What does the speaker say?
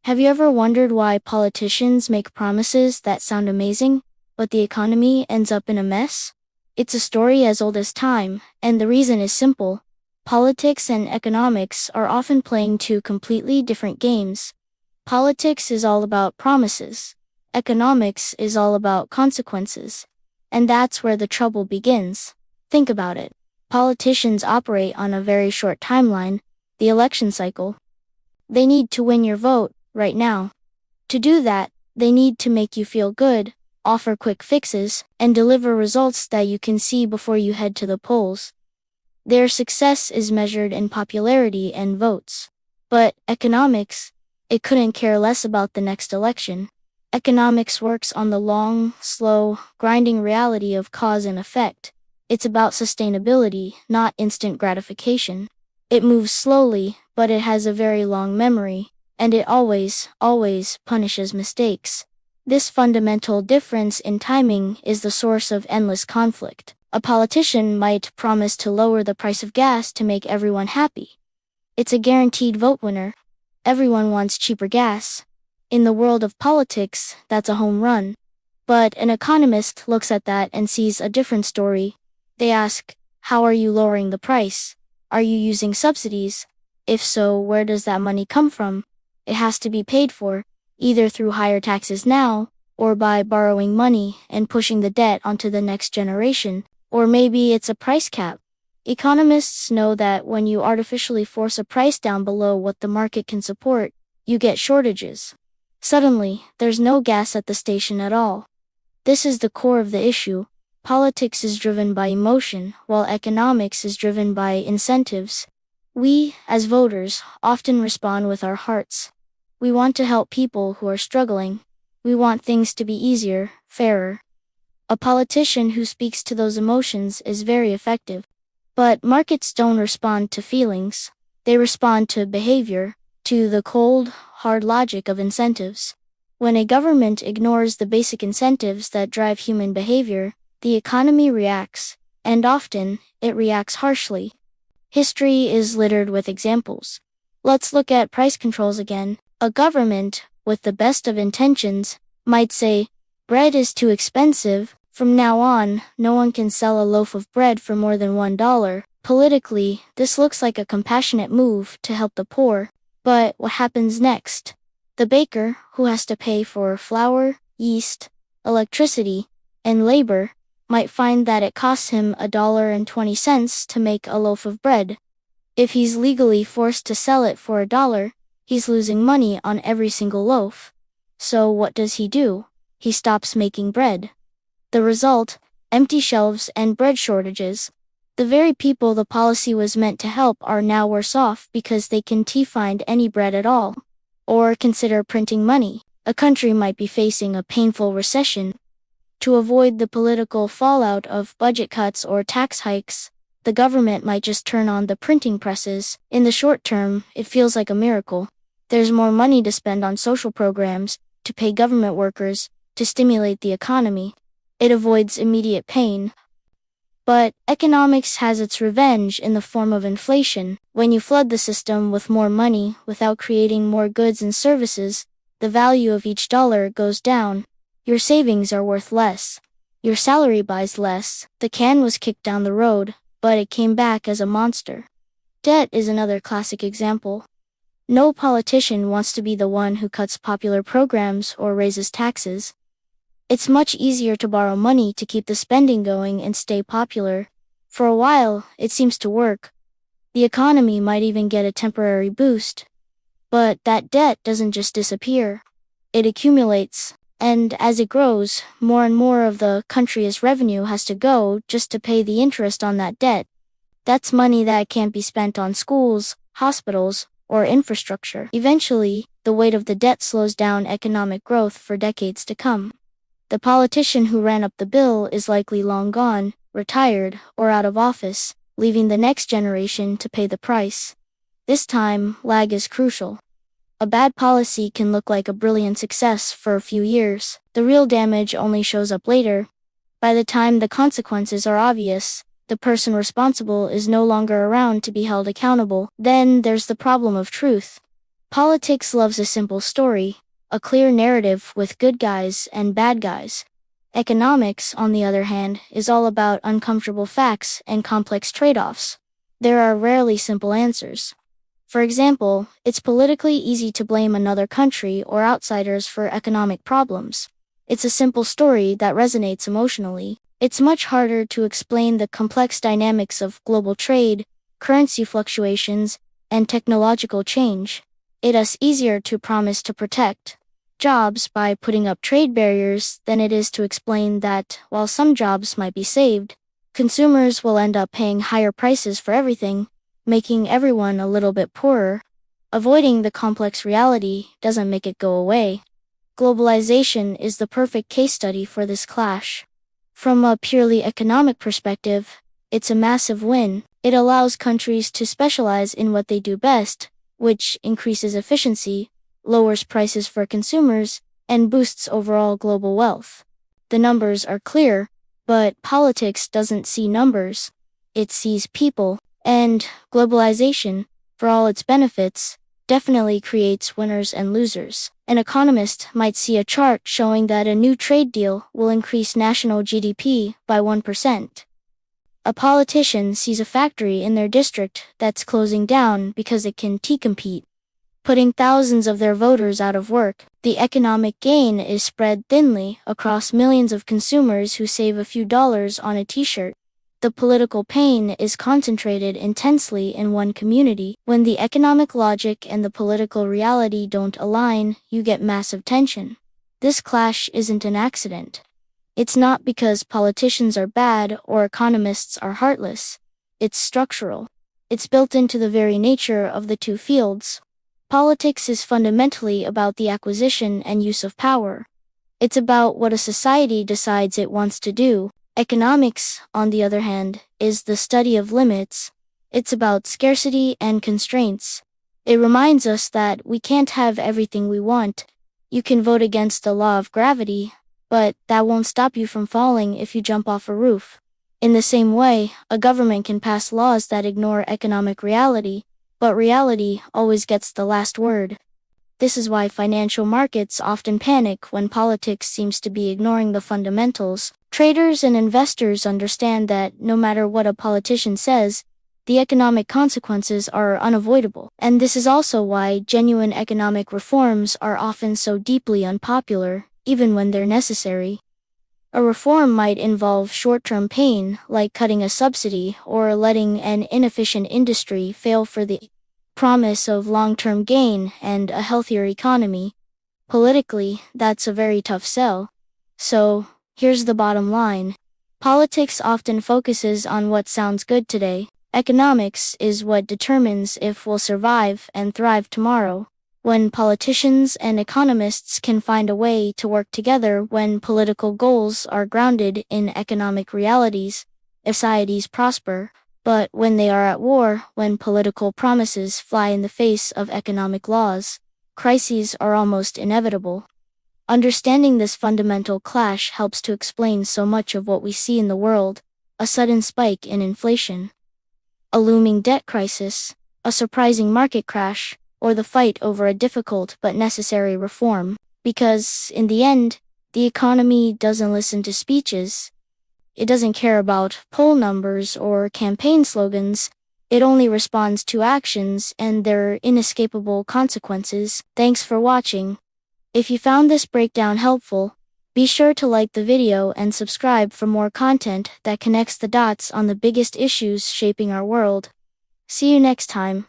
Have you ever wondered why politicians make promises that sound amazing, but the economy ends up in a mess? It's a story as old as time, and the reason is simple. Politics and economics are often playing two completely different games. Politics is all about promises. Economics is all about consequences. And that's where the trouble begins. Think about it. Politicians operate on a very short timeline, the election cycle. They need to win your vote right now. To do that, they need to make you feel good, offer quick fixes, and deliver results that you can see before you head to the polls. Their success is measured in popularity and votes. But economics, it couldn't care less about the next election. Economics works on the long, slow, grinding reality of cause and effect. It's about sustainability, not instant gratification. It moves slowly, but it has a very long memory, and it always punishes mistakes. This fundamental difference in timing is the source of endless conflict. A politician might promise to lower the price of gas to make everyone happy. It's a guaranteed vote winner. Everyone wants cheaper gas. In the world of politics, that's a home run. But an economist looks at that and sees a different story. They ask, how are you lowering the price? Are you using subsidies? If so, where does that money come from? It has to be paid for, either through higher taxes now, or by borrowing money and pushing the debt onto the next generation, or maybe it's a price cap. Economists know that when you artificially force a price down below what the market can support, you get shortages. Suddenly, there's no gas at the station at all. This is the core of the issue. Politics is driven by emotion, while economics is driven by incentives. We, as voters, often respond with our hearts. We want to help people who are struggling. We want things to be easier, fairer. A politician who speaks to those emotions is very effective. But markets don't respond to feelings. They respond to behavior, to the cold, hard logic of incentives. When a government ignores the basic incentives that drive human behavior, the economy reacts, and often, it reacts harshly. History is littered with examples. Let's look at price controls again. A government, with the best of intentions, might say, bread is too expensive. From now on, no one can sell a loaf of bread for more than $1. Politically, this looks like a compassionate move to help the poor. But what happens next? The baker, who has to pay for flour, yeast, electricity, and labor, might find that it costs him $1.20 to make a loaf of bread. If he's legally forced to sell it for $1, he's losing money on every single loaf. So what does he do? He stops making bread. The result, empty shelves and bread shortages. The very people the policy was meant to help are now worse off because they can't find any bread at all. Or consider printing money. A country might be facing a painful recession. To avoid the political fallout of budget cuts or tax hikes, the government might just turn on the printing presses. In the short term, it feels like a miracle. There's more money to spend on social programs, to pay government workers, to stimulate the economy. It avoids immediate pain. But economics has its revenge in the form of inflation. When you flood the system with more money without creating more goods and services, the value of each dollar goes down. Your savings are worth less. Your salary buys less. The can was kicked down the road, but it came back as a monster. Debt is another classic example. No politician wants to be the one who cuts popular programs or raises taxes. It's much easier to borrow money to keep the spending going and stay popular. For a while, it seems to work. The economy might even get a temporary boost. But that debt doesn't just disappear. It accumulates. And as it grows, more and more of the country's revenue has to go just to pay the interest on that debt. That's money that can't be spent on schools, hospitals, or infrastructure. Eventually, the weight of the debt slows down economic growth for decades to come. The politician who ran up the bill is likely long gone, retired, or out of office, leaving the next generation to pay the price. This time, lag is crucial. A bad policy can look like a brilliant success for a few years. The real damage only shows up later. By the time the consequences are obvious, the person responsible is no longer around to be held accountable. Then there's the problem of truth. Politics loves a simple story, a clear narrative with good guys and bad guys. Economics, on the other hand, is all about uncomfortable facts and complex trade-offs. There are rarely simple answers. For example, it's politically easy to blame another country or outsiders for economic problems. It's a simple story that resonates emotionally. It's much harder to explain the complex dynamics of global trade, currency fluctuations, and technological change. It is easier to promise to protect jobs by putting up trade barriers than it is to explain that, while some jobs might be saved, consumers will end up paying higher prices for everything, making everyone a little bit poorer. Avoiding the complex reality doesn't make it go away. Globalization is the perfect case study for this clash. From a purely economic perspective, it's a massive win. It allows countries to specialize in what they do best, which increases efficiency, lowers prices for consumers, and boosts overall global wealth. The numbers are clear, but politics doesn't see numbers. It sees people, and globalization, for all its benefits, definitely creates winners and losers. An economist might see a chart showing that a new trade deal will increase national GDP by 1%. A politician sees a factory in their district that's closing down because it can compete, putting thousands of their voters out of work. The economic gain is spread thinly across millions of consumers who save a few dollars on a t-shirt. The political pain is concentrated intensely in one community. When the economic logic and the political reality don't align, you get massive tension. This clash isn't an accident. It's not because politicians are bad or economists are heartless. It's structural. It's built into the very nature of the two fields. Politics is fundamentally about the acquisition and use of power. It's about what a society decides it wants to do. Economics, on the other hand, is the study of limits. It's about scarcity and constraints. It reminds us that we can't have everything we want. You can vote against the law of gravity, but that won't stop you from falling if you jump off a roof. In the same way, a government can pass laws that ignore economic reality, but reality always gets the last word. This is why financial markets often panic when politics seems to be ignoring the fundamentals. Traders and investors understand that no matter what a politician says, the economic consequences are unavoidable. And this is also why genuine economic reforms are often so deeply unpopular, even when they're necessary. A reform might involve short-term pain, like cutting a subsidy or letting an inefficient industry fail for the promise of long-term gain and a healthier economy. Politically, that's a very tough sell. So, here's the bottom line. Politics often focuses on what sounds good today. Economics is what determines if we'll survive and thrive tomorrow. When politicians and economists can find a way to work together when political goals are grounded in economic realities, societies prosper. But when they are at war, when political promises fly in the face of economic laws, crises are almost inevitable. Understanding this fundamental clash helps to explain so much of what we see in the world: a sudden spike in inflation, a looming debt crisis, a surprising market crash, or the fight over a difficult but necessary reform. Because, in the end, the economy doesn't listen to speeches. It doesn't care about poll numbers or campaign slogans. It only responds to actions and their inescapable consequences. Thanks for watching. If you found this breakdown helpful, be sure to like the video and subscribe for more content that connects the dots on the biggest issues shaping our world. See you next time.